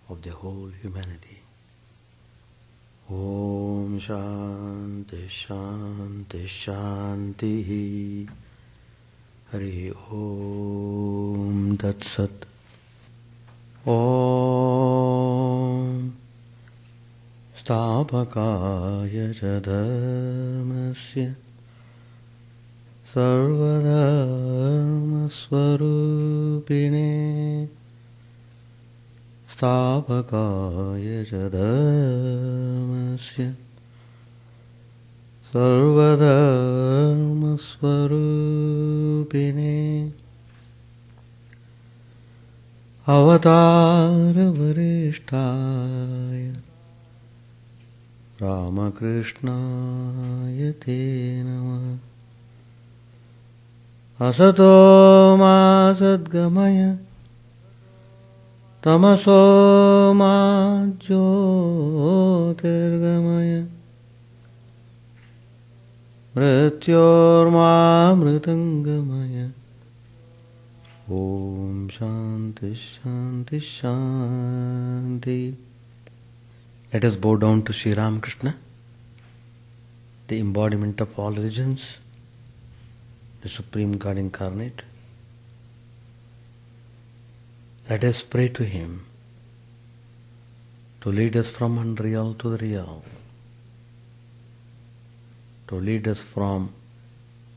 of the whole humanity. Om Shanti Shanti Shanti. Hari Om Tat Sat. Om Stapakaya Dharmasya Sarvadharma Swarupine Stapakaya Dharmasya Sarvadharma Swarupine Avatara Varishtaya Ramakrishna Te Namah. Asato ma sadgamaya tamaso ma jyotirgamaya mrityor ma mritangamaya. Om Shanti Shanti Shanti. Let us bow down to Sri Ramakrishna, the embodiment of all religions, the Supreme God incarnate. Let us pray to Him to lead us from unreal to the real, to lead us from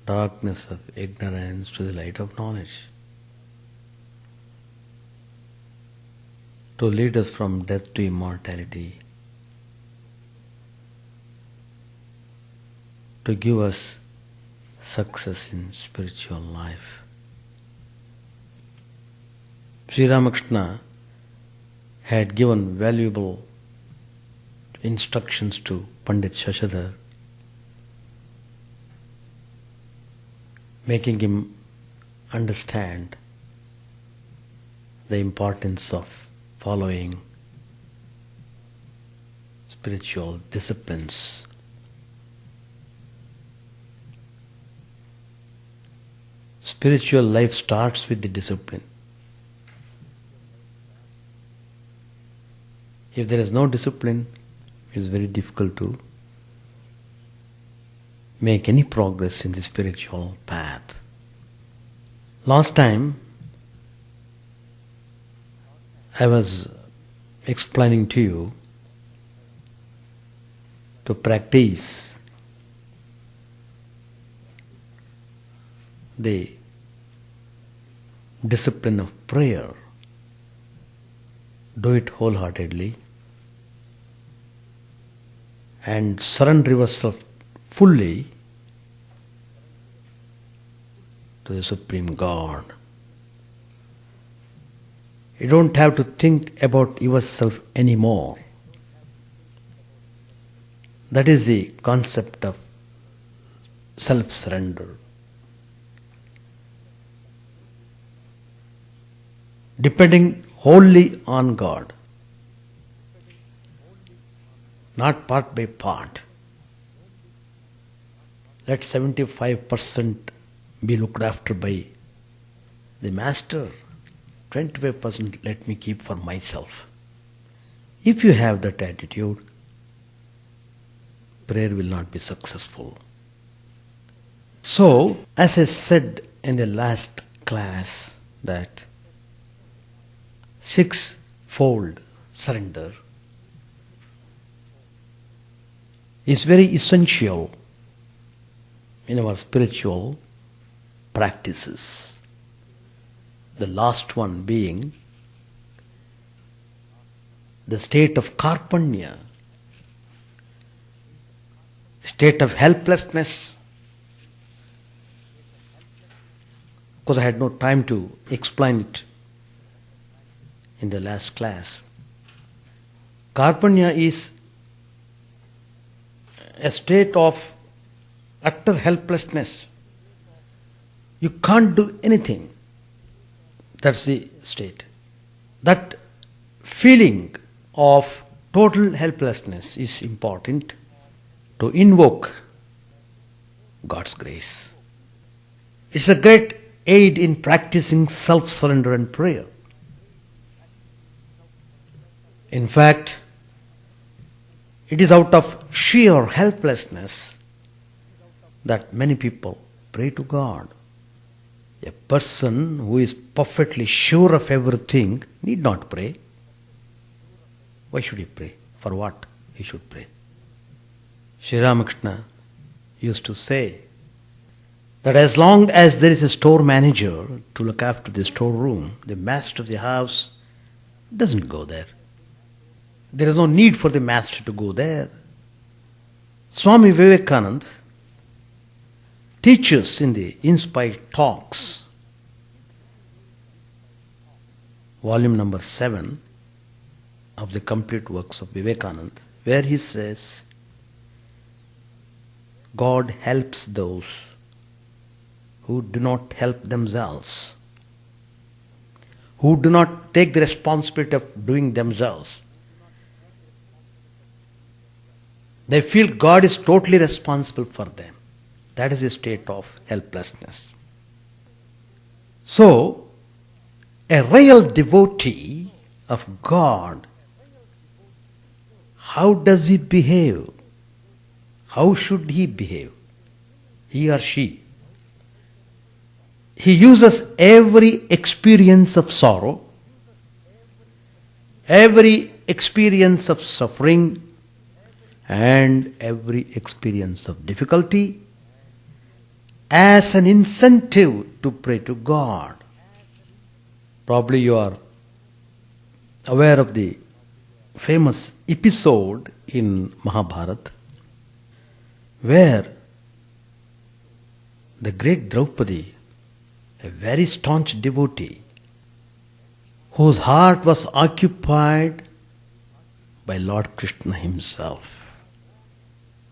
darkness of ignorance to the light of knowledge, to lead us from death to immortality, to give us success in spiritual life. Sri Ramakrishna had given valuable instructions to Pandit Shashadhar, making him understand the importance of following spiritual disciplines. Spiritual life starts with the discipline. If there is no discipline, it is very difficult to make any progress in the spiritual path. Last time, I was explaining to you to practice the discipline of prayer. Do it wholeheartedly and surrender yourself fully to the Supreme God. You don't have to think about yourself anymore. That is the concept of self-surrender. Depending wholly on God, not part by part. Let 75% be looked after by the Master, 25% let me keep for myself. If you have that attitude, prayer will not be successful. So, as I said in the last class, that six-fold surrender is very essential in our spiritual practices. The last one being the state of karpanya, state of helplessness. Because I had no time to explain it in the last class. Karpanya is a state of utter helplessness. You can't do anything. That's the state. That feeling of total helplessness is important to invoke God's grace. It's a great aid in practicing self-surrender and prayer. In fact, it is out of sheer helplessness that many people pray to God. A person who is perfectly sure of everything need not pray. Why should he pray? For what he should pray? Sri Ramakrishna used to say that as long as there is a store manager to look after the storeroom, the master of the house doesn't go there. There is no need for the master to go there. Swami Vivekananda teaches in the Inspired Talks, volume number 7 of the complete works of Vivekananda, where he says, God helps those who do not help themselves, who do not take the responsibility of doing themselves. They feel God is totally responsible for them. That is a state of helplessness. So, a real devotee of God, how does he behave? How should he behave? He or she. He uses every experience of sorrow, every experience of suffering, and every experience of difficulty as an incentive to pray to God. Probably you are aware of the famous episode in Mahabharata where the great Draupadi, a very staunch devotee, whose heart was occupied by Lord Krishna himself.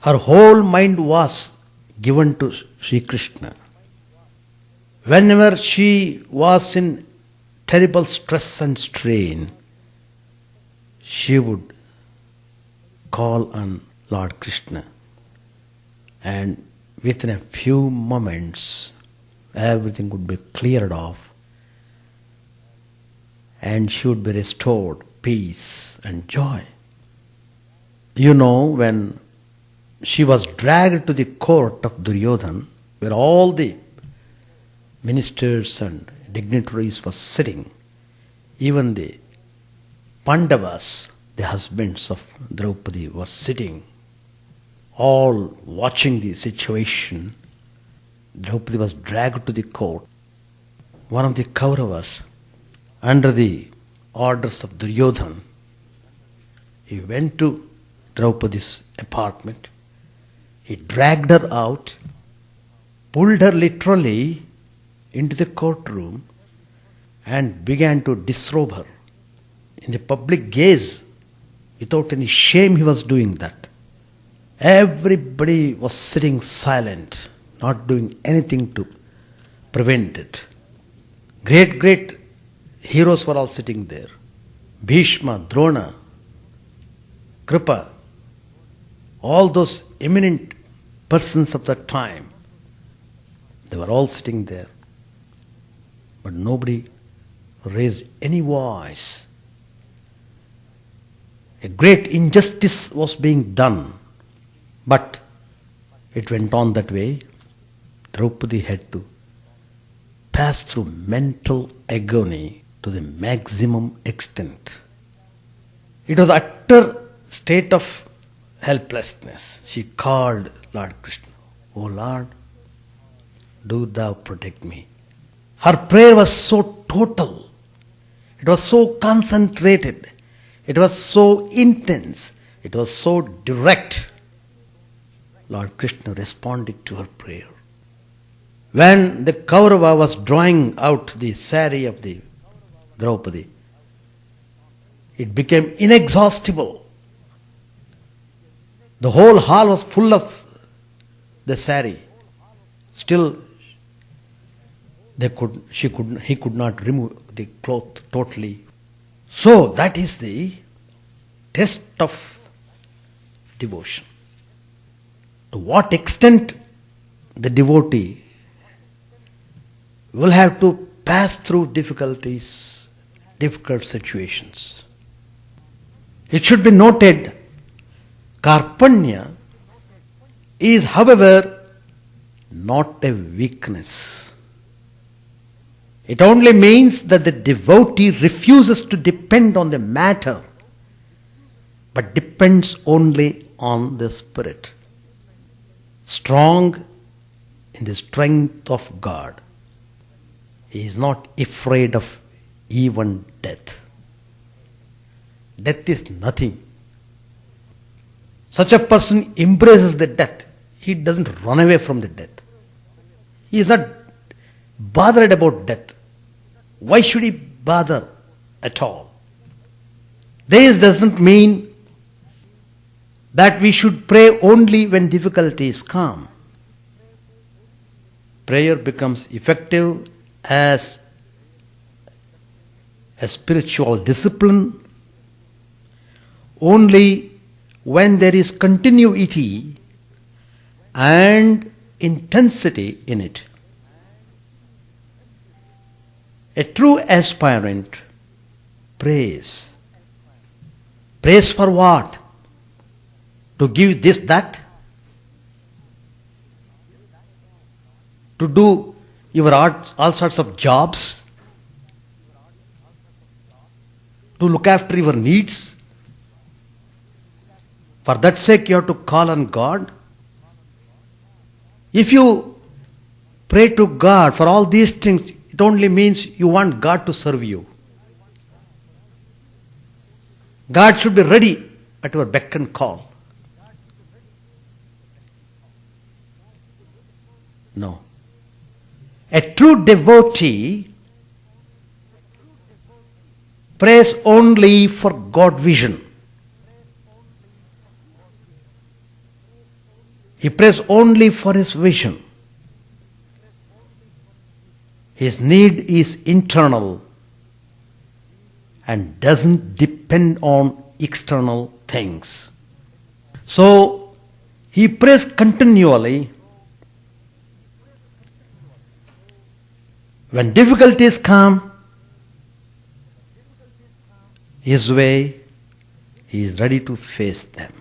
Her whole mind was given to Sri Krishna. Whenever she was in terrible stress and strain, she would call on Lord Krishna, and within a few moments everything would be cleared off and she would be restored peace and joy. You know, when she was dragged to the court of Duryodhana, where all the ministers and dignitaries were sitting, even the Pandavas, the husbands of Draupadi, were sitting, all watching the situation. Draupadi was dragged to the court. One of the Kauravas, under the orders of Duryodhana, he went to Draupadi's apartment. He dragged her out, pulled her literally into the courtroom, and began to disrobe her. In the public gaze, without any shame, he was doing that. Everybody was sitting silent, not doing anything to prevent it. Great heroes were all sitting there. Bhishma, Drona, Kripa, all those eminent persons of that time, they were all sitting there. But nobody raised any voice. A great injustice was being done. But it went on that way. Draupadi had to pass through mental agony to the maximum extent. It was utter state of helplessness. She called Lord Krishna, "O Lord, do thou protect me." Her prayer was so total. It was so concentrated. It was so intense. It was so direct. Lord Krishna responded to her prayer. When the Kaurava was drawing out the sari of the Draupadi, it became inexhaustible. The whole hall was full of the sari. Still, he could not remove the cloth totally. So that is the test of devotion. To what extent the devotee will have to pass through difficulties, difficult situations. It should be noted, karpanya is, however, not a weakness. It only means that the devotee refuses to depend on the matter, but depends only on the spirit. Strong in the strength of God. He is not afraid of even death. Death is nothing. Such a person embraces the death. He doesn't run away from the death. He is not bothered about death. Why should he bother at all? This doesn't mean that we should pray only when difficulties come. Prayer becomes effective as a spiritual discipline only when there is continuity and intensity in it. A true aspirant prays. Prays for what? To give this, that? To do your all sorts of jobs? To look after your needs? For that sake you have to call on God? If you pray to God for all these things, it only means you want God to serve you. God should be ready at your beck and call. No. A true devotee prays only for God vision. He prays only for his vision. His need is internal and doesn't depend on external things. So, he prays continually. When difficulties come his way, he is ready to face them.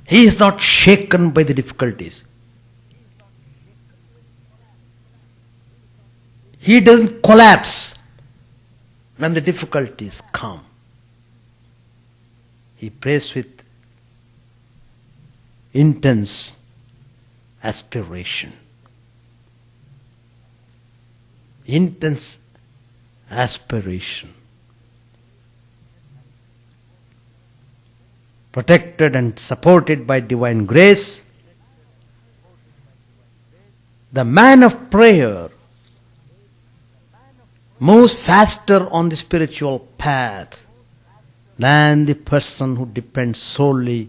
He is not shaken by the difficulties. He doesn't collapse when the difficulties come. He prays with intense aspiration. Intense aspiration. Protected and supported by divine grace, the man of prayer moves faster on the spiritual path than the person who depends solely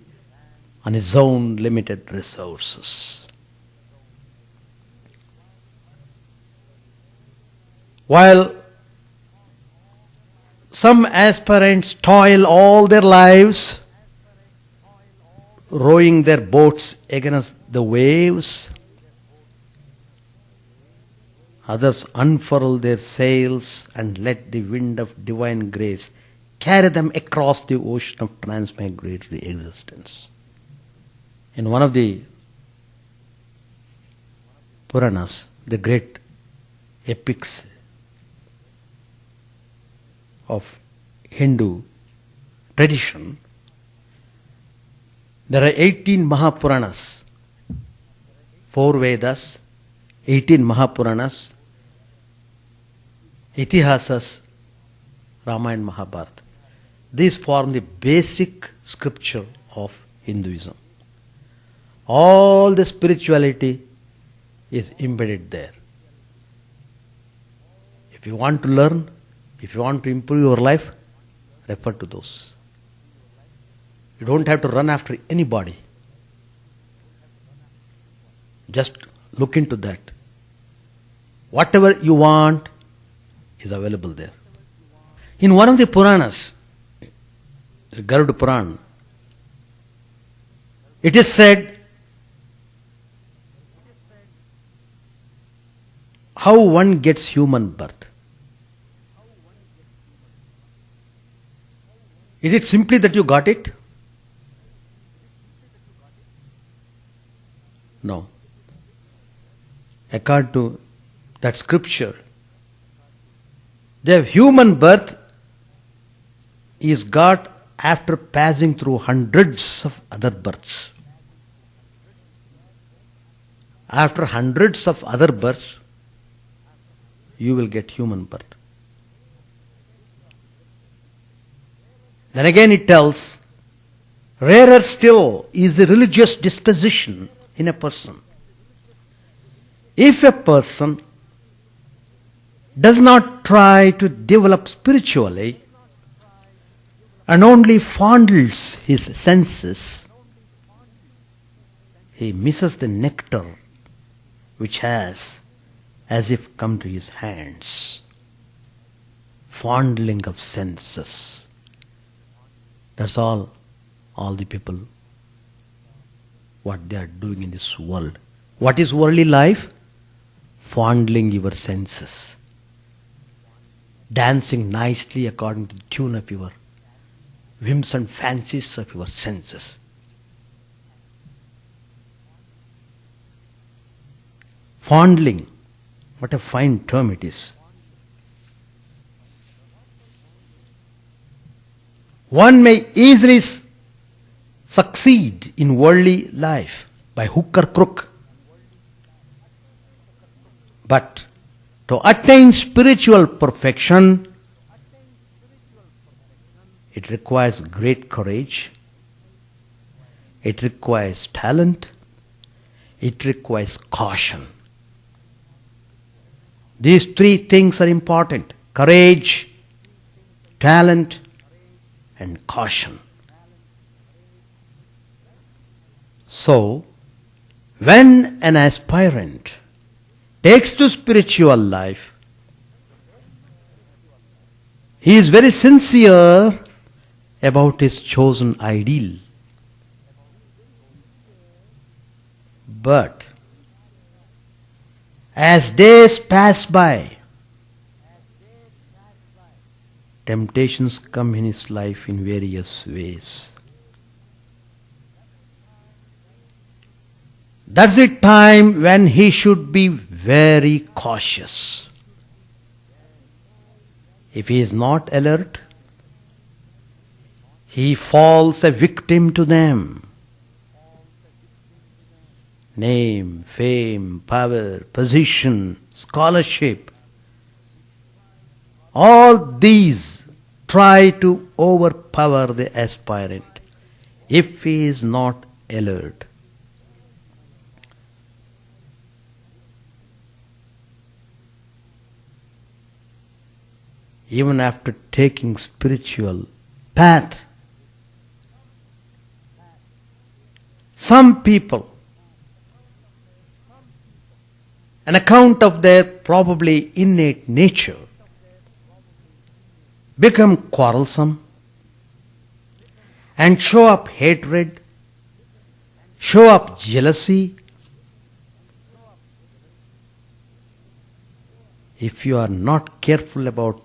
on his own limited resources. While some aspirants toil all their lives rowing their boats against the waves, others unfurl their sails and let the wind of divine grace carry them across the ocean of transmigratory existence. In one of the Puranas, the great epics of Hindu tradition, there are 18 Mahapuranas, 4 Vedas, 18 Mahapuranas, Itihasas, Ramayana, Mahabharata. These form the basic scripture of Hinduism. All the spirituality is embedded there. If you want to learn, if you want to improve your life, refer to those. You don't have to run after anybody. Just look into that. Whatever you want is available there. In one of the Puranas, Garuda Puran, it is said how one gets human birth. Is it simply that you got it? No. According to that scripture, the human birth is got after passing through hundreds of other births. After hundreds of other births, you will get human birth. Then again it tells, rarer still is the religious disposition in a person. If a person does not try to develop spiritually and only fondles his senses, he misses the nectar which has as if come to his hands. Fondling of senses. That's all the people, what they are doing in this world. What is worldly life? Fondling your senses. Dancing nicely according to the tune of your whims and fancies of your senses. Fondling, what a fine term it is. One may easily succeed in worldly life by hook or crook. But to attain spiritual perfection, it requires great courage, it requires talent, it requires caution. These three things are important: courage, talent, and caution. So, when an aspirant takes to spiritual life, he is very sincere about his chosen ideal. But as days pass by, temptations come in his life in various ways. That's the time when he should be very cautious. If he is not alert, he falls a victim to them. Name, fame, power, position, scholarship, all these try to overpower the aspirant if he is not alert. Even after taking spiritual path, some people, an account of their probably innate nature, become quarrelsome and show up hatred, show up jealousy. If you are not careful about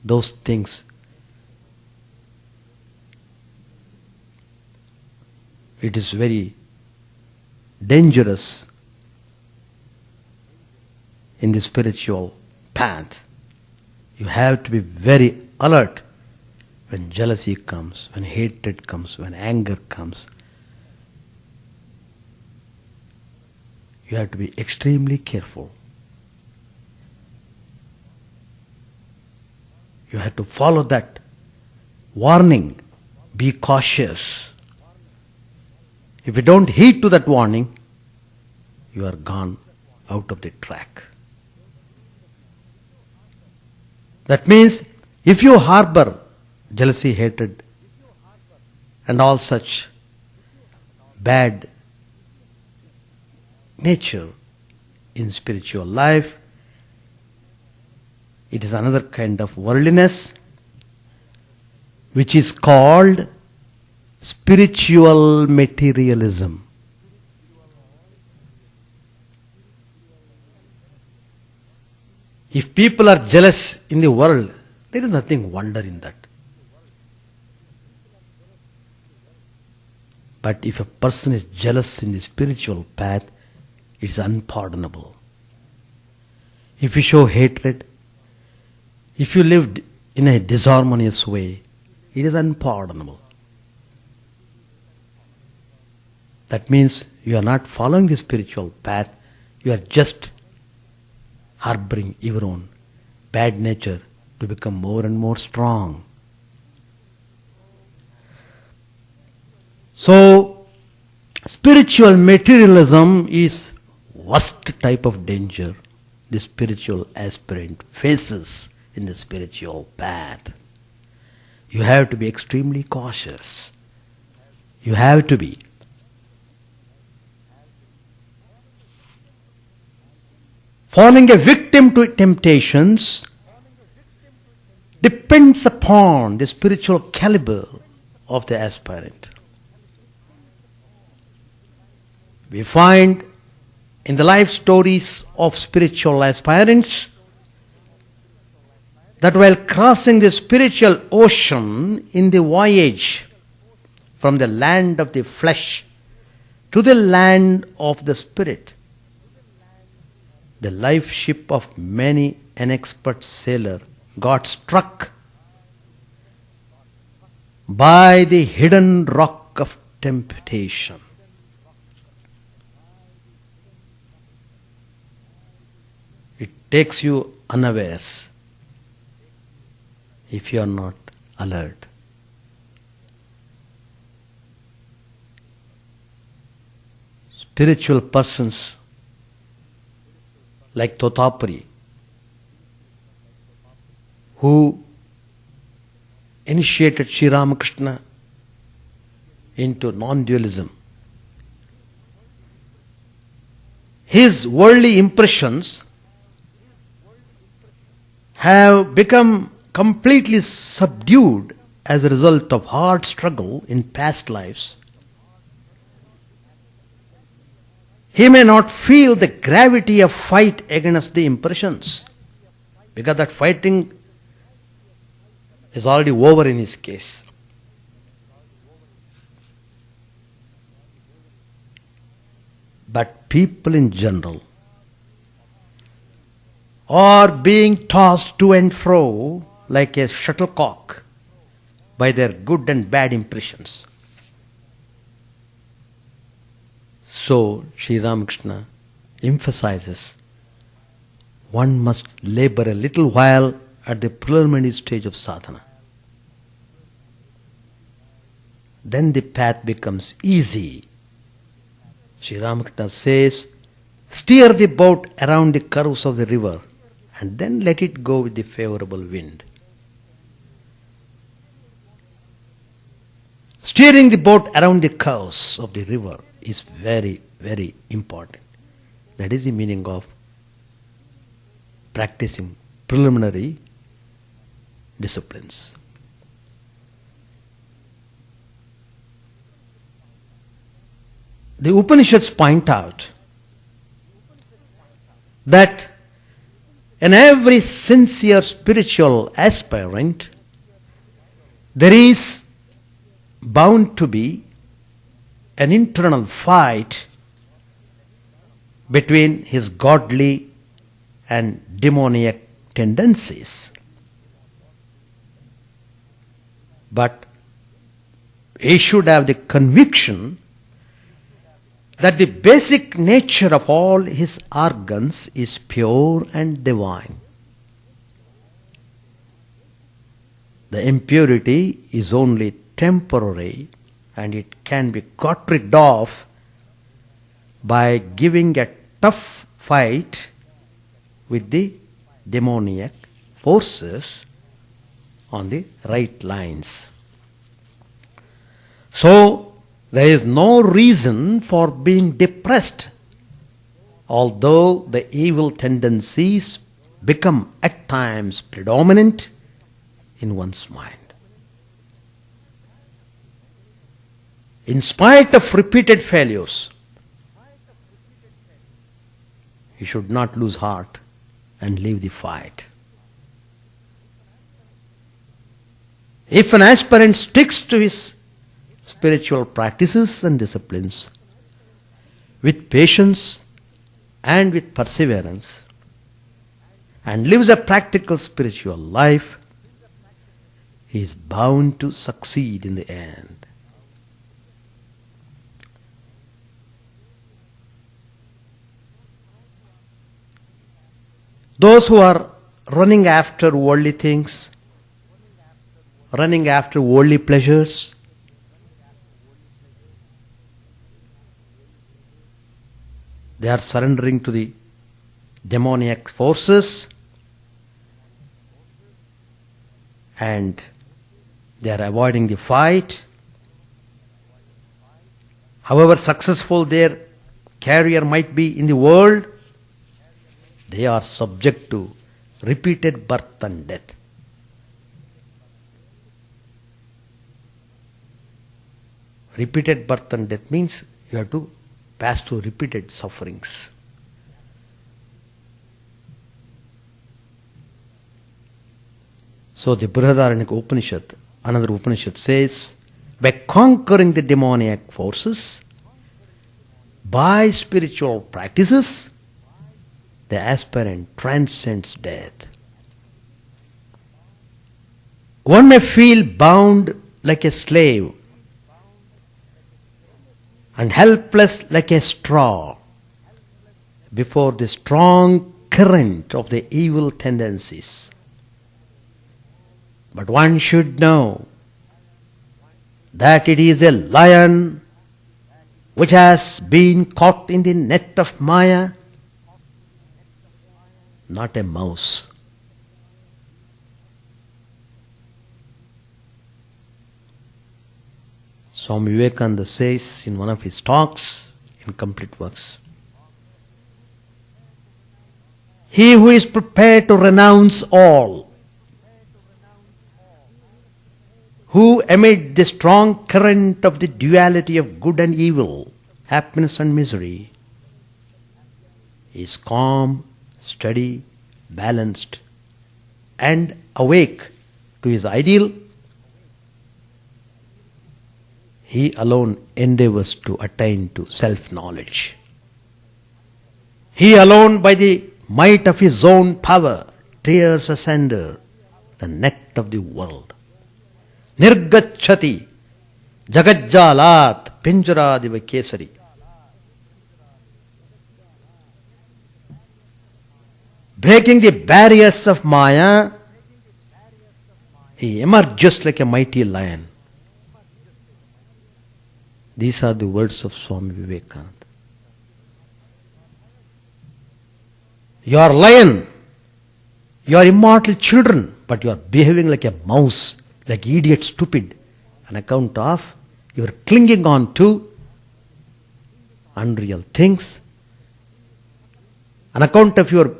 those things, it is very dangerous in the spiritual path. You have to be very alert when jealousy comes, when hatred comes, when anger comes. You have to be extremely careful. You have to follow that warning. Be cautious. If you don't heed to that warning, you are gone out of the track. That means if you harbor jealousy, hatred, and all such bad nature in spiritual life, it is another kind of worldliness which is called spiritual materialism. If people are jealous in the world, there is nothing wonder in that. But if a person is jealous in the spiritual path, it's unpardonable. If you show hatred, if you lived in a disharmonious way, it is unpardonable. That means you are not following the spiritual path, you are just harboring your own bad nature to become more and more strong. So, spiritual materialism is worst type of danger the spiritual aspirant faces in the spiritual path. You have to be extremely cautious. You have to be. Falling a victim to temptations depends upon the spiritual caliber of the aspirant. We find in the life stories of spiritual aspirants that while crossing the spiritual ocean in the voyage from the land of the flesh to the land of the spirit, the life ship of many an expert sailor got struck by the hidden rock of temptation. It takes you unawares if you are not alert. Spiritual persons like Totapuri, who initiated Sri Ramakrishna into non-dualism. His worldly impressions have become completely subdued as a result of hard struggle in past lives. He may not feel the gravity of fight against the impressions, because that fighting is already over in his case. But people in general are being tossed to and fro like a shuttlecock by their good and bad impressions. So, Sri Ramakrishna emphasizes one must labor a little while at the preliminary stage of sadhana. Then the path becomes easy. Sri Ramakrishna says, steer the boat around the curves of the river and then let it go with the favorable wind. Steering the boat around the curves of the river is very, very important. That is the meaning of practicing preliminary disciplines. The Upanishads point out that in every sincere spiritual aspirant there is bound to be an internal fight between his godly and demoniac tendencies. But he should have the conviction that the basic nature of all his organs is pure and divine. The impurity is only temporary and it can be got rid of by giving a tough fight with the demoniac forces on the right lines. So, there is no reason for being depressed, although the evil tendencies become at times predominant in one's mind. In spite of repeated failures, you should not lose heart and leave the fight. If an aspirant sticks to his spiritual practices and disciplines with patience and with perseverance and lives a practical spiritual life, he is bound to succeed in the end. Those who are running after worldly things, running after worldly pleasures, they are surrendering to the demoniac forces and they are avoiding the fight. However successful their career might be in the world, they are subject to repeated birth and death. Repeated birth and death means you have to pass through repeated sufferings. So the Brihadaranyaka Upanishad, another Upanishad says, by conquering the demoniac forces, by spiritual practices, the aspirant transcends death. One may feel bound like a slave and helpless like a straw before the strong current of the evil tendencies. But one should know that it is a lion which has been caught in the net of Maya, not a mouse. Swami Vivekananda says in one of his talks in Complete Works, he who is prepared to renounce all, who amid the strong current of the duality of good and evil, happiness and misery, is calm, steady, balanced, and awake to his ideal, he alone endeavors to attain to self-knowledge. He alone, by the might of his own power, tears asunder the net of the world. Nirgacchati jagajjalat pinjaradiva kesari. Breaking the barriers of Maya, he emerges like a mighty lion. These are the words of Swami Vivekananda. You are lion, you are immortal children, but you are behaving like a mouse, like idiot, stupid, on account of you are clinging on to unreal things, on account of your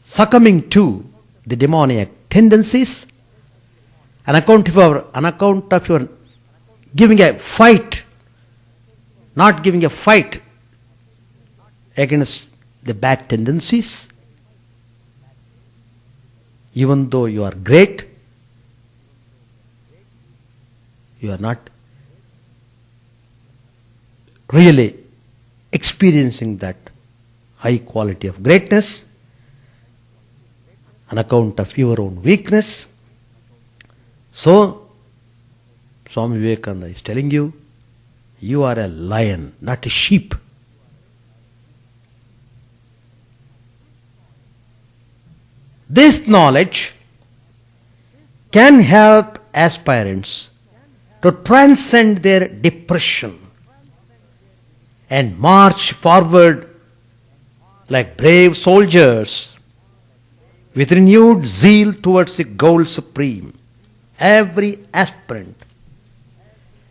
succumbing to the demoniac tendencies, on account of your giving a fight, not giving a fight against the bad tendencies. Even though you are great, you are not really experiencing that high quality of greatness on account of your own weakness. So, Swami Vivekananda is telling you, you are a lion, not a sheep. This knowledge can help aspirants to transcend their depression and march forward like brave soldiers with renewed zeal towards the goal supreme. Every aspirant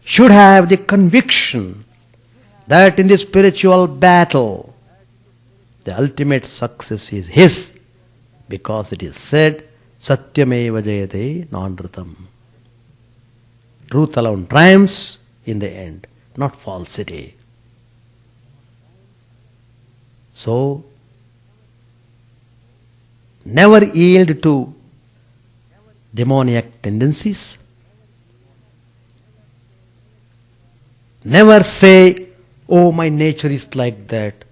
should have the conviction that in the spiritual battle, the ultimate success is his, because it is said, Satyameva Jayate Nanritam. Truth alone triumphs in the end, not falsity. So, never yield to demoniac tendencies. Never say, oh, my nature is like that.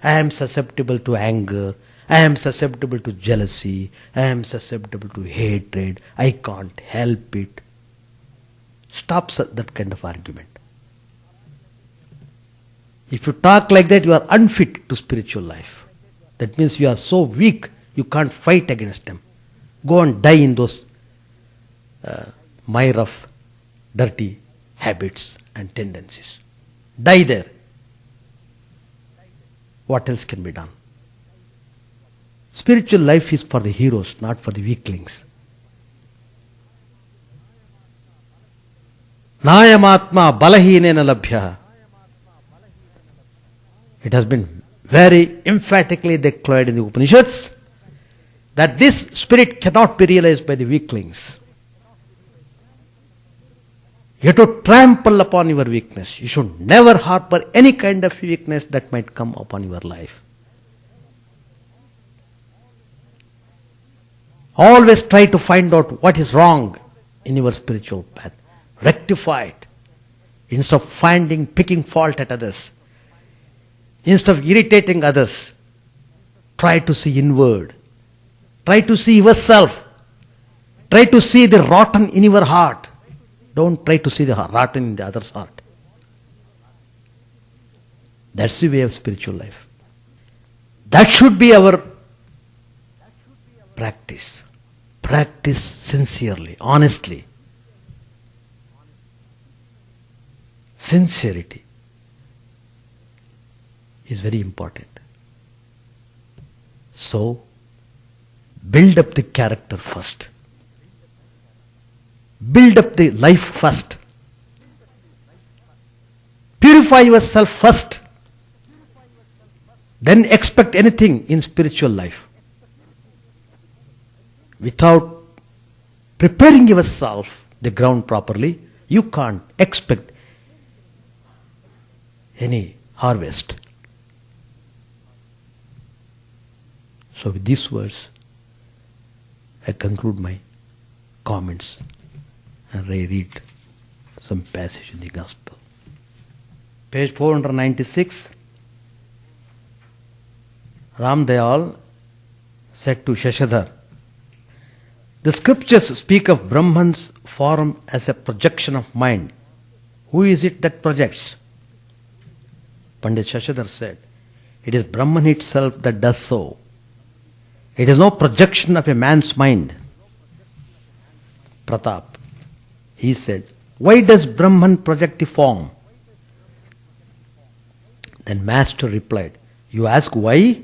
I am susceptible to anger. I am susceptible to jealousy. I am susceptible to hatred. I can't help it. Stop that kind of argument. If you talk like that, you are unfit to spiritual life. That means you are so weak, you can't fight against them. Go and die in those mire of dirty habits and tendencies. Die there. What else can be done? Spiritual life is for the heroes, not for the weaklings. Nayamatma balahinena labhya. It has been very emphatically declared in the Upanishads that this spirit cannot be realized by the weaklings. You have to trample upon your weakness. You should never harbor any kind of weakness that might come upon your life. Always try to find out what is wrong in your spiritual path. Rectify it. Instead of picking fault at others. Instead of irritating others, try to see inward. Try to see yourself. Try to see the rotten in your heart. Don't try to see the rotten in the other's heart. That's the way of spiritual life. That should be our practice. Practice sincerely, honestly. Sincerity is very important. So, build up the character first. Build up the life first. Purify yourself first. Then expect anything in spiritual life. Without preparing yourself, the ground properly, you can't expect any harvest. So with these words, I conclude my comments and I read some passage in the Gospel. Page 496, Ram Dayal said to Shashadhar, the scriptures speak of Brahman's form as a projection of mind. Who is it that projects? Pandit Shashadhar said, it is Brahman itself that does so. It is no projection of a man's mind. Pratap, he said, why does Brahman project the form? Then Master replied, you ask why?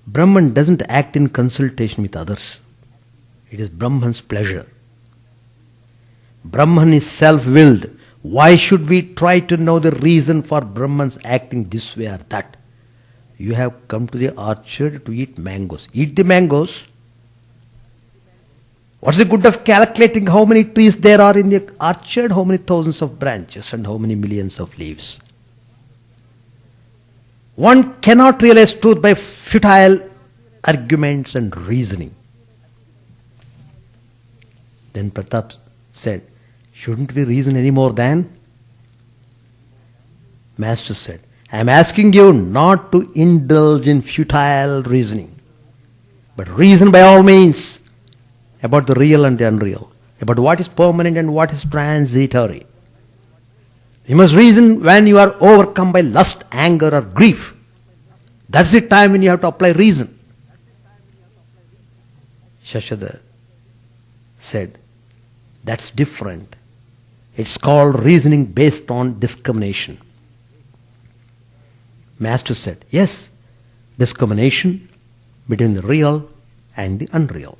Brahman doesn't act in consultation with others. It is Brahman's pleasure. Brahman is self-willed. Why should we try to know the reason for Brahman's acting this way or that? You have come to the orchard to eat mangoes. Eat the mangoes. What's the good of calculating how many trees there are in the orchard, how many thousands of branches and how many millions of leaves? One cannot realize truth by futile arguments and reasoning. Then Pratap said, shouldn't we reason any more than? Master said, I am asking you not to indulge in futile reasoning, but reason by all means about the real and the unreal, about what is permanent and what is transitory. You must reason when you are overcome by lust, anger or grief. That's the time when you have to apply reason. Shashadhar said, that's different. It's called reasoning based on discrimination. Master said, yes, discrimination between the real and the unreal.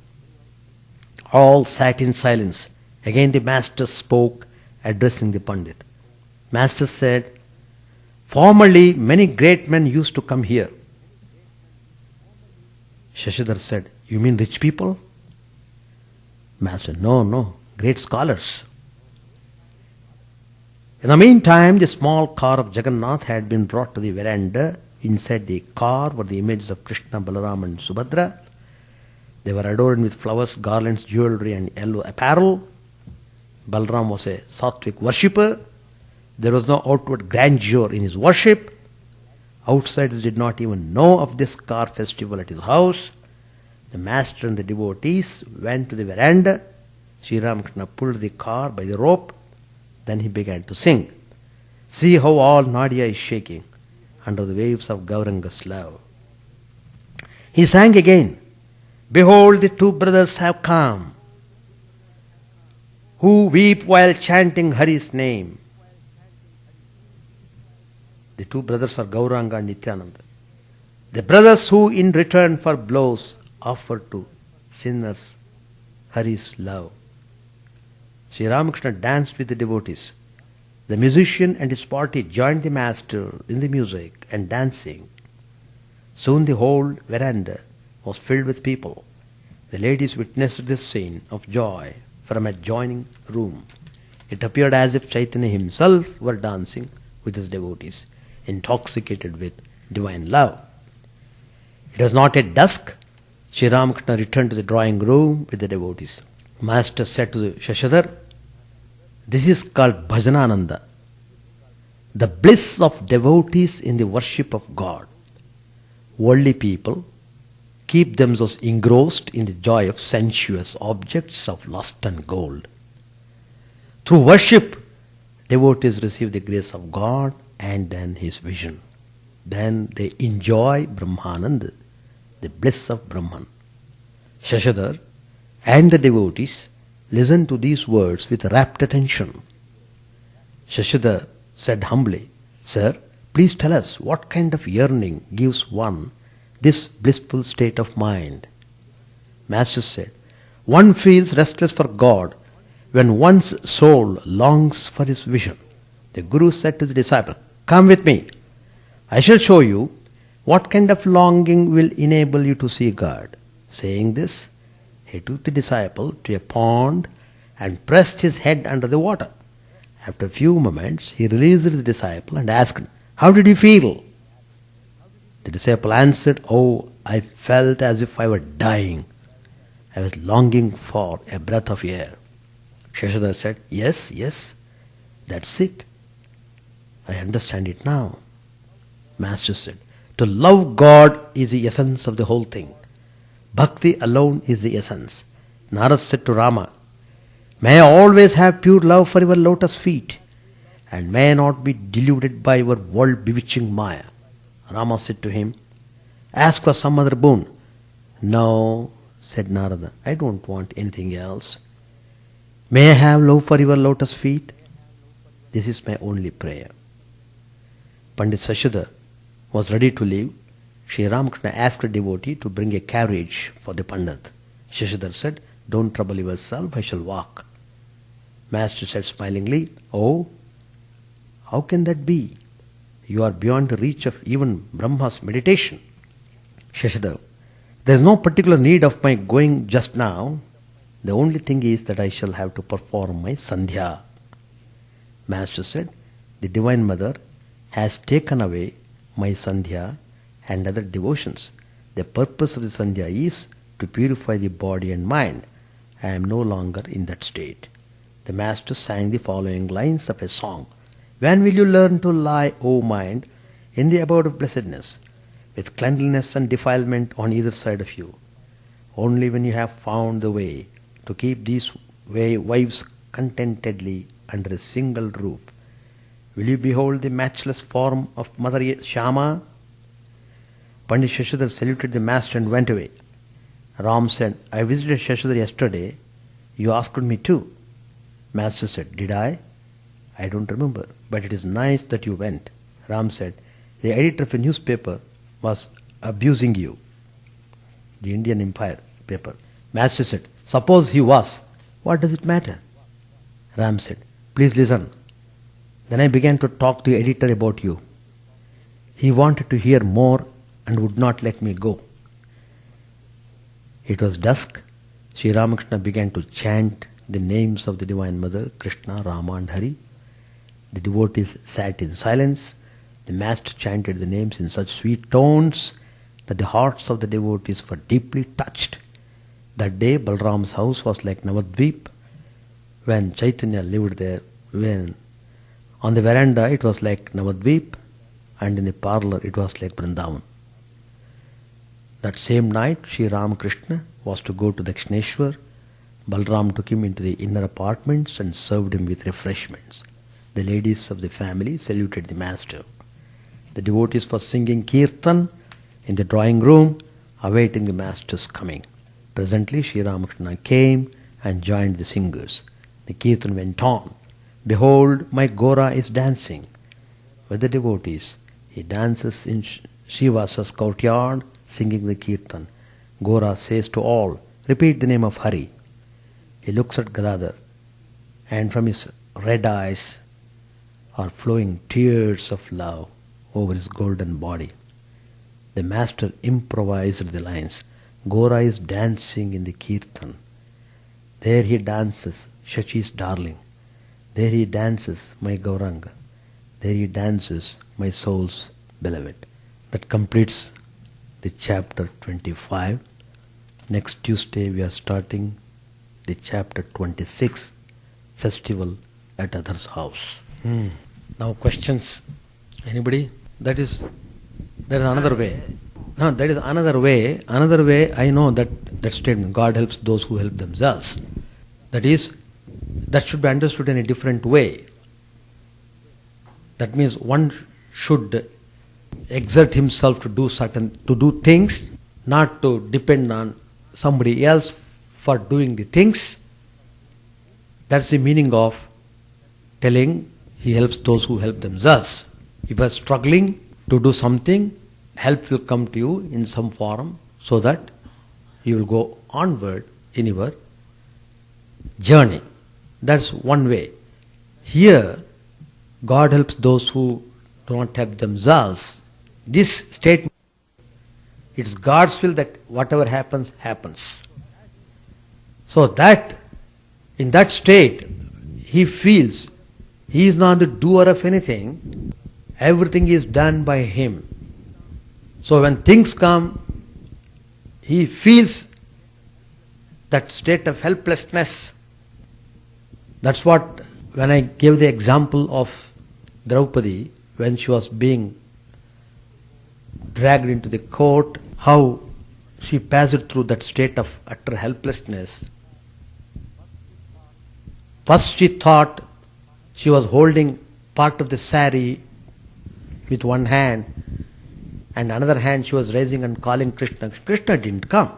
All sat in silence. Again the Master spoke, addressing the Pandit. Master said, formerly many great men used to come here. Shashidhar said, you mean rich people? Master, no, great scholars. In the meantime, the small car of Jagannath had been brought to the veranda. Inside the car were the images of Krishna, Balaram and Subhadra. They were adorned with flowers, garlands, jewelry and yellow apparel. Balaram was a sattvic worshipper. There was no outward grandeur in his worship. Outsiders did not even know of this car festival at his house. The master and the devotees went to the veranda. Sri Ramakrishna pulled the car by the rope. Then he began to sing. See how all Nadia is shaking under the waves of Gauranga's love. He sang again. Behold, the two brothers have come, who weep while chanting Hari's name. The two brothers are Gauranga and Nityananda. The brothers who in return for blows offer to sinners Hari's love. Sri Ramakrishna danced with the devotees. The musician and his party joined the master in the music and dancing. Soon the whole veranda was filled with people. The ladies witnessed this scene of joy from an adjoining room. It appeared as if Chaitanya himself were dancing with his devotees, intoxicated with divine love. It was not at dusk. Sri Ramakrishna returned to the drawing room with the devotees. Master said to the Shashadhar, this is called Bhajanananda, the bliss of devotees in the worship of God. Worldly people keep themselves engrossed in the joy of sensuous objects of lust and gold. Through worship, devotees receive the grace of God and then His vision. Then they enjoy Brahmananda, the bliss of Brahman. Shashadhar and the devotees listened to these words with rapt attention. Shashadhar said humbly, Sir, please tell us what kind of yearning gives one this blissful state of mind. Master said, one feels restless for God when one's soul longs for His vision. The Guru said to the disciple, come with me. I shall show you what kind of longing will enable you to see God. Saying this, he took the disciple to a pond and pressed his head under the water. After a few moments, he released the disciple and asked, how did you feel? The disciple answered, oh, I felt as if I were dying. I was longing for a breath of air. Shashadhar said, yes, that's it. I understand it now. Master said, to love God is the essence of the whole thing. Bhakti alone is the essence. Narad said to Rama, may I always have pure love for your lotus feet, and may I not be deluded by your world bewitching Maya. Rama said to him, ask for some other boon. No, said Narada, I don't want anything else. May I have love for your lotus feet? This is my only prayer. Pandit Shashadhar was ready to leave. Sri Ramakrishna asked a devotee to bring a carriage for the Pandit. Shashadhar said, don't trouble yourself, I shall walk. Master said smilingly, oh, how can that be? You are beyond the reach of even Brahma's meditation. Shashadhar, there is no particular need of my going just now. The only thing is that I shall have to perform my sandhya. Master said, the Divine Mother has taken away my sandhya and other devotions. The purpose of the sandhya is to purify the body and mind. I am no longer in that state. The Master sang the following lines of a song. When will you learn to lie, O mind, in the abode of blessedness, with cleanliness and defilement on either side of you? Only when you have found the way to keep these wives contentedly under a single roof will you behold the matchless form of Mother Shyama. Pandit Shashadhar saluted the Master and went away. Ram said, I visited Shashadhar yesterday. You asked me too. Master said, did I? I don't remember, but it is nice that you went. Ram said, the editor of a newspaper was abusing you. The Indian Empire paper. Master said, suppose he was. What does it matter? Ram said, please listen. Then I began to talk to the editor about you. He wanted to hear more and would not let me go. It was dusk. Sri Ramakrishna began to chant the names of the Divine Mother, Krishna, Rama and Hari. The devotees sat in silence. The Master chanted the names in such sweet tones that the hearts of the devotees were deeply touched. That day Balram's house was like Navadvip when Chaitanya lived there, when On the veranda it was like Navadvip, and in the parlor it was like Vrindavan. That same night, Sri Ramakrishna was to go to Dakshineshwar. Balram took him into the inner apartments and served him with refreshments. The ladies of the family saluted the master. The devotees were singing kirtan in the drawing room, awaiting the master's coming. Presently, Sri Ramakrishna came and joined the singers. The kirtan went on. Behold, my Gora is dancing. With the devotees, he dances in Shivasa's courtyard, singing the kirtan. Gora says to all, repeat the name of Hari. He looks at Gadadhar, and from his red eyes are flowing tears of love over his golden body. The master improvised the lines. Gora is dancing in the kirtan. There he dances, Shachi's darling. There he dances, my Gauranga. There he dances, my soul's beloved. That completes the chapter 25. Next Tuesday we are starting the chapter 26, Festival at Other's House. Now questions. Anybody? That is another way. No, that is another way. Another way, I know that statement, God helps those who help themselves. That should be understood in a different way. That means one should exert himself to do things, not to depend on somebody else for doing the things. That's the meaning of telling he helps those who help themselves. If you are struggling to do something, help will come to you in some form so that you will go onward in your journey. That's one way. Here, God helps those who do not help themselves. This statement, it's God's will that whatever happens, happens. So that, in that state, he feels he is not the doer of anything. Everything is done by him. So when things come, he feels that state of helplessness. That's what, when I gave the example of Draupadi, when she was being dragged into the court, how she passed through that state of utter helplessness. First she thought she was holding part of the sari with one hand, and another hand she was raising and calling Krishna. Krishna didn't come,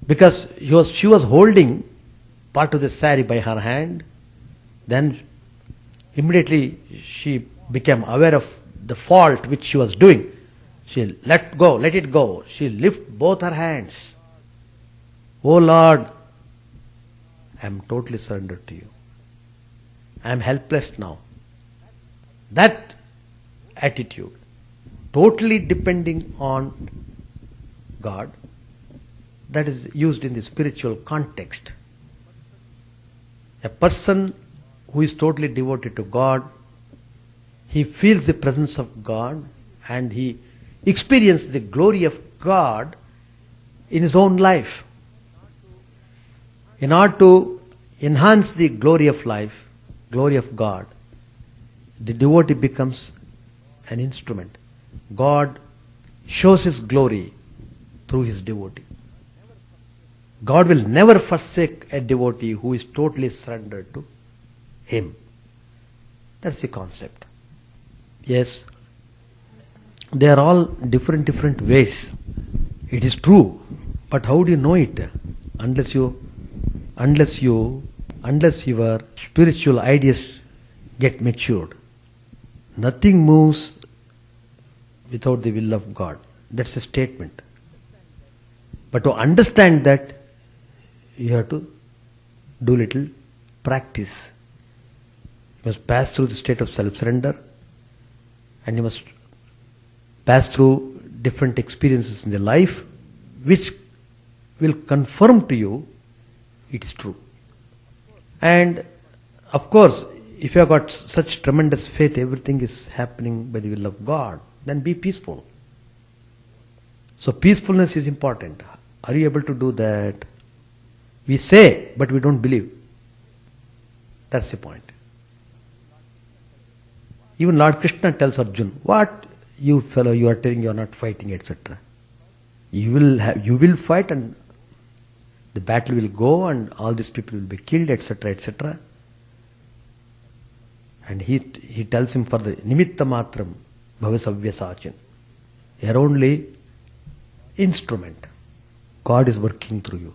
because she was holding part of the sari by her hand. Then immediately she became aware of the fault which she was doing. She let it go. She lifted both her hands. Oh Lord, I am totally surrendered to you. I am helpless now. That attitude, totally depending on God, that is used in the spiritual context. A person who is totally devoted to God, he feels the presence of God and he experiences the glory of God in his own life. In order to enhance the glory of life, glory of God, the devotee becomes an instrument. God shows his glory through his devotee. God will never forsake a devotee who is totally surrendered to him. That's the concept. Yes, they are all different ways. It is true, but how do you know it? Unless your spiritual ideas get matured. Nothing moves without the will of God. That's a statement. But to understand that, you have to do little practice. You must pass through the state of self-surrender, and you must pass through different experiences in the life which will confirm to you it is true. And of course, if you have got such tremendous faith, everything is happening by the will of God, then be peaceful. So peacefulness is important. Are you able to do that? We say, but we don't believe. That's the point. Even Lord Krishna tells Arjuna, what you fellow, you are telling you are not fighting, etc. You will fight and the battle will go and all these people will be killed, etc., etc. And he tells him for the nimitta matram bhavasavya sachin. You are only instrument. God is working through you.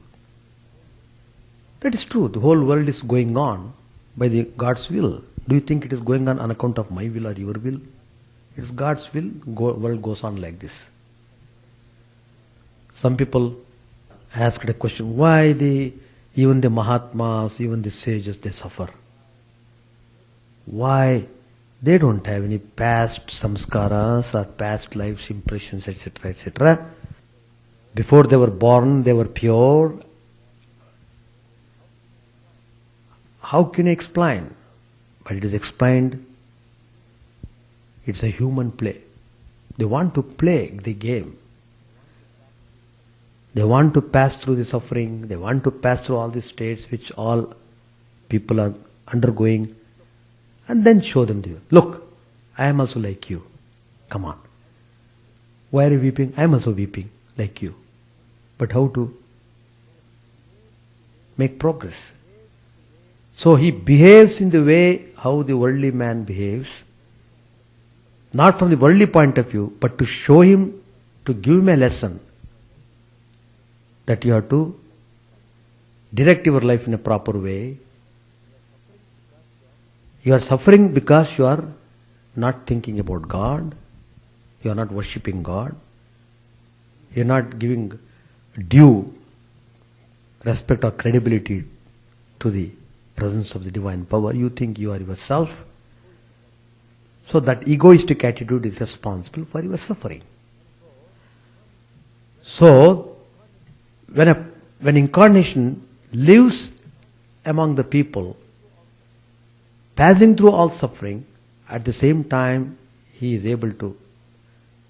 That is true. The whole world is going on by God's will. Do you think it is going on account of my will or your will? It is God's will. World goes on like this. Some people asked a question, why even the Mahatmas, even the sages, they suffer? Why? They don't have any past samskaras or past lives, impressions, etc., etc. Before they were born, they were pure. How can you explain? But it is explained. It's a human play. They want to play the game. They want to pass through the suffering. They want to pass through all the states which all people are undergoing. And then show them to you. Look, I am also like you. Come on. Why are you weeping? I am also weeping like you. But how to make progress? So he behaves in the way how the worldly man behaves. Not from the worldly point of view, but to show him, to give him a lesson that you have to direct your life in a proper way. You are suffering because you are not thinking about God. You are not worshipping God. You are not giving due respect or credibility to the presence of the divine power. You think you are yourself. So that egoistic attitude is responsible for your suffering. So, when incarnation lives among the people, passing through all suffering, at the same time he is able to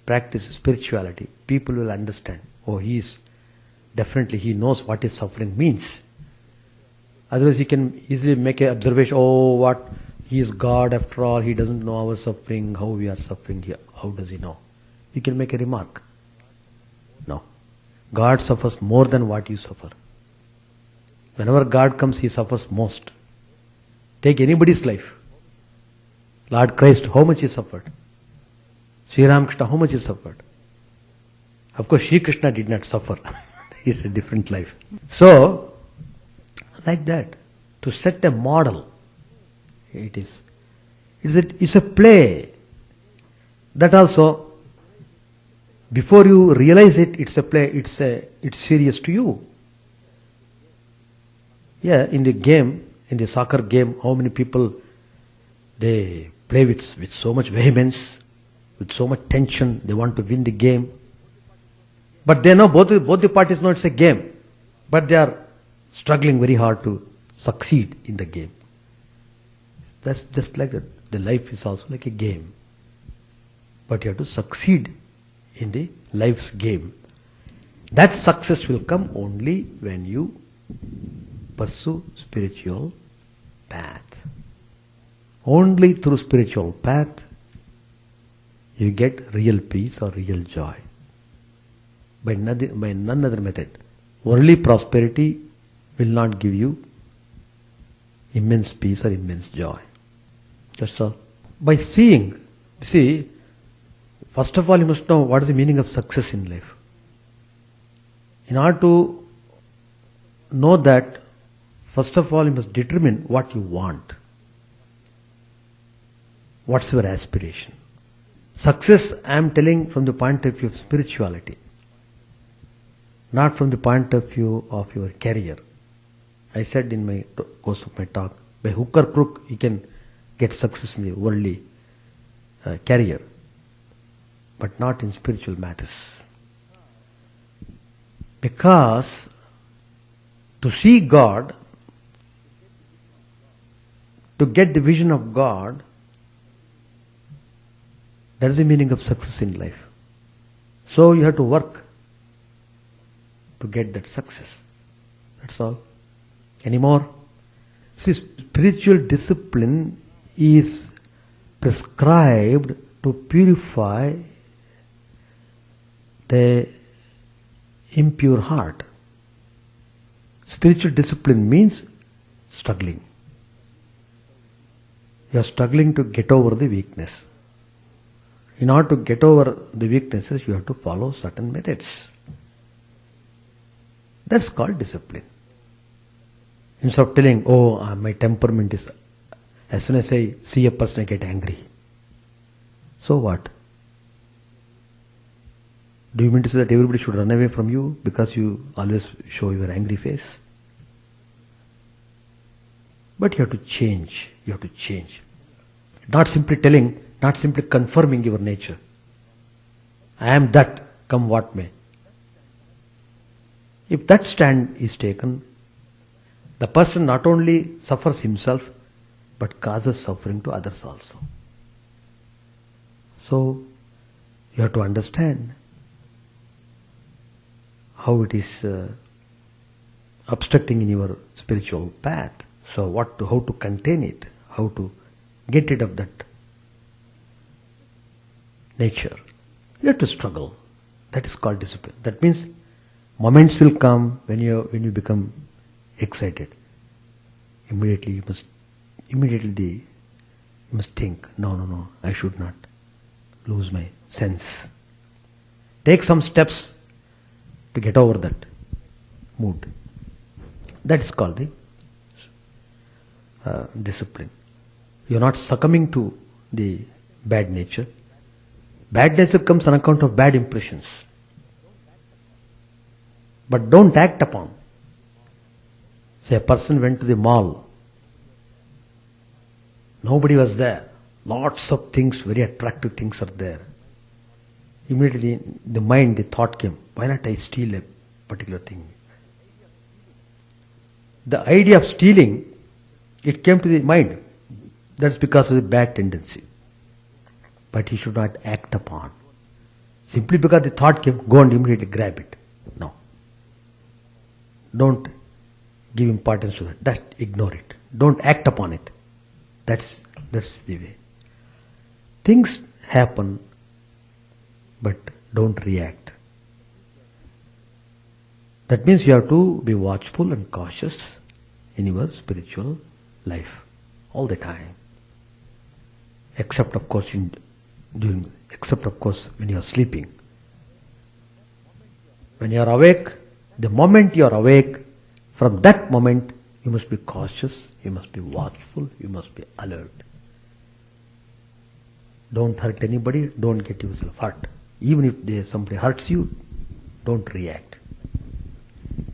practice spirituality, people will understand, oh, he knows what his suffering means. Otherwise he can easily make an observation, oh, what, he is God after all, he doesn't know our suffering, how we are suffering here, how does he know? You can make a remark. No. God suffers more than what you suffer. Whenever God comes, he suffers most. Take anybody's life. Lord Christ, how much he suffered? Sri Ramakrishna, how much he suffered? Of course, Sri Krishna did not suffer. He is a different life. So, like that, to set a model, it's a play. That also, before you realize it, it's a play, it's serious to you. Yeah, in the soccer game, how many people, they play with so much vehemence, with so much tension, they want to win the game. But they know, both the parties know it's a game, but they are struggling very hard to succeed in the game. That's just like that. The life is also like a game. But you have to succeed in the life's game. That success will come only when you pursue spiritual path. Only through spiritual path you get real peace or real joy. By none other method. Worldly prosperity will not give you immense peace or immense joy. That's all. By seeing, see, first of all you must know what is the meaning of success in life. In order to know that, first of all you must determine what you want. What's your aspiration? Success, I am telling from the point of view of spirituality, not from the point of view of your career. I said in my course of my talk, by hook or crook you can get success in the worldly career, but not in spiritual matters. Because to see God, to get the vision of God, that is the meaning of success in life. So you have to work to get that success. That's all. Any more? See, spiritual discipline is prescribed to purify the impure heart. Spiritual discipline means struggling. You are struggling to get over the weakness. In order to get over the weaknesses, you have to follow certain methods. That's called discipline. Instead of telling, my temperament is, as soon as I see a person, I get angry. So what? Do you mean to say that everybody should run away from you because you always show your angry face? But you have to change. You have to change. Not simply telling, not simply confirming your nature. I am that, come what may. If that stand is taken, the person not only suffers himself, but causes suffering to others also. So, you have to understand how it is obstructing in your spiritual path. So, how to contain it, how to get rid of that nature. You have to struggle. That is called discipline. That means moments will come when you become excited. Immediately you must think, no, I should not lose my sense. Take some steps to get over that mood. That is called the discipline. You are not succumbing to the bad nature. Bad nature comes on account of bad impressions. But don't act upon. Say a person went to the mall. Nobody was there. Lots of things, very attractive things are there. Immediately the thought came, why not I steal a particular thing? The idea of stealing, it came to the mind. That's because of the bad tendency. But he should not act upon. Simply because the thought came, go and immediately grab it. No. Don't give importance to that. Just ignore it. Don't act upon it. That's the way. Things happen, but don't react. That means you have to be watchful and cautious in your spiritual life all the time. Except of course when you are sleeping. When you are awake, the moment you are awake, from that moment you must be cautious, you must be watchful, you must be alert. Don't hurt anybody, don't get yourself hurt. Even if somebody hurts you, don't react.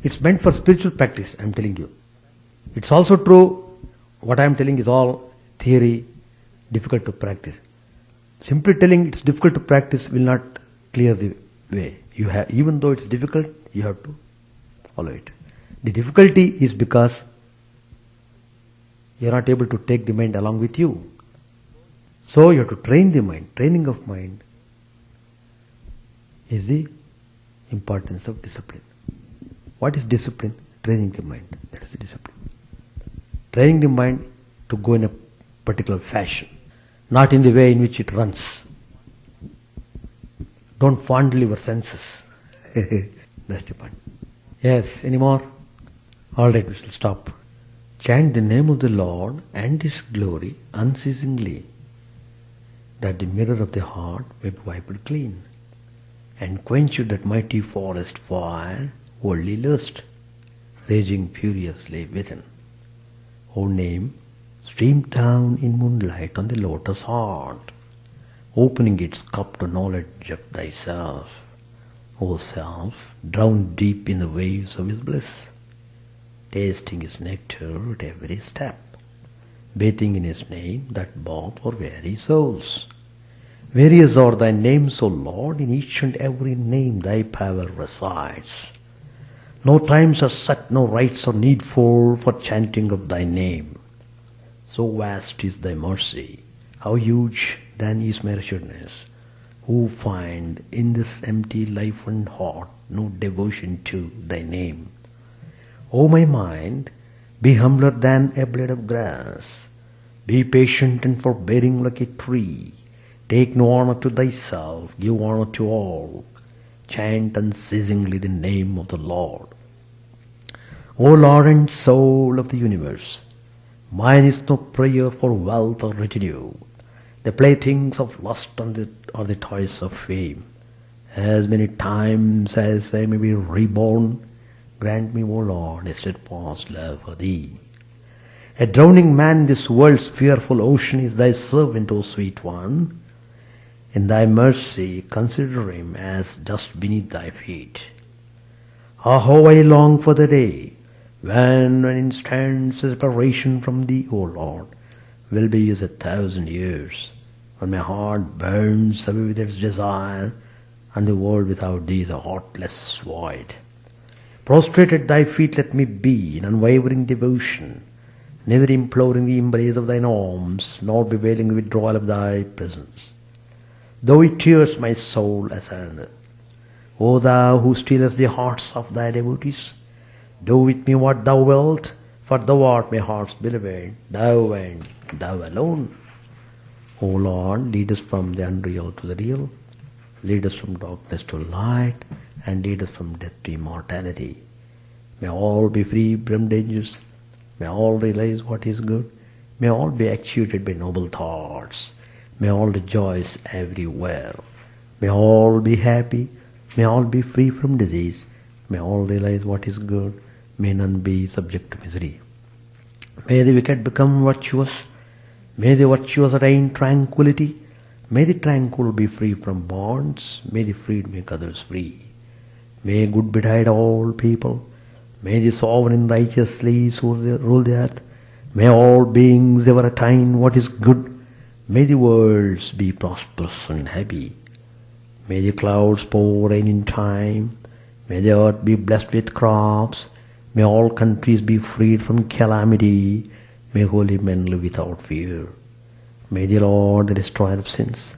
It's meant for spiritual practice, I am telling you. It's also true, what I am telling is all theory, difficult to practice. Simply telling it's difficult to practice will not clear the way. Even though it's difficult, you have to follow it. The difficulty is because you are not able to take the mind along with you. So you have to train the mind. Training of mind is the importance of discipline. What is discipline? Training the mind. That is the discipline. Training the mind to go in a particular fashion, not in the way in which it runs. Don't fondle your senses. That's the point. Yes, any more? All right, we shall stop. Chant the name of the Lord and His glory unceasingly, that the mirror of the heart may be wiped clean, and quench that mighty forest fire, worldly lust, raging furiously within. O name, stream down in moonlight on the lotus heart, opening its cup to knowledge of thyself. O self, drowned deep in the waves of his bliss, tasting his nectar at every step, bathing in his name that bought for weary souls. Various are thy names, O Lord, in each and every name thy power resides. No times are set, no rites are needful for chanting of thy name. So vast is thy mercy, how huge then is my wretchedness, who find in this empty life and heart no devotion to thy name. O my mind, be humbler than a blade of grass, Be patient and forbearing like a tree. Take no honor to thyself, give honor to all. Chant unceasingly the name of the Lord. O Lord and Soul of the universe, mine is no prayer for wealth or retinue, the playthings of lust or the toys of fame. As many times as I may be reborn, grant me, O Lord, a steadfast love for Thee. A drowning man in this world's fearful ocean is Thy servant, O sweet one. In Thy mercy consider him as dust beneath Thy feet. Ah, how I long for the day when an instant's separation from Thee, O Lord, will be as 1,000 years, when my heart burns away with its desire, and the world without Thee is a heartless void. Prostrate at Thy feet let me be in unwavering devotion, neither imploring the embrace of Thine arms, nor bewailing the withdrawal of Thy presence. Though it tears my soul asunder, O Thou who stealest the hearts of Thy devotees, do with me what Thou wilt, for Thou art my heart's beloved, Thou and Thou alone. O Lord, lead us from the unreal to the real, lead us from darkness to light, and lead us from death to immortality. May all be free from dangers, may all realize what is good, may all be actuated by noble thoughts, may all rejoice everywhere, may all be happy, may all be free from disease, may all realize what is good, may none be subject to misery. May the wicked become virtuous, may the virtuous attain tranquility, may the tranquil be free from bonds, may the freed make others free. May good betide all people, may the sovereign righteously rule the earth, may all beings ever attain what is good, may the worlds be prosperous and happy. May the clouds pour rain in time, may the earth be blessed with crops, may all countries be freed from calamity, may holy men live without fear. May the Lord, the destroyer of sins,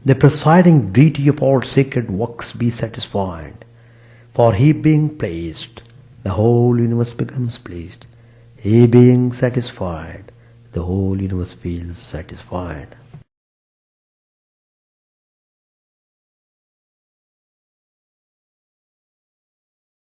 the presiding deity of all sacred works, be satisfied. For He being pleased, the whole universe becomes pleased. He being satisfied, the whole universe feels satisfied.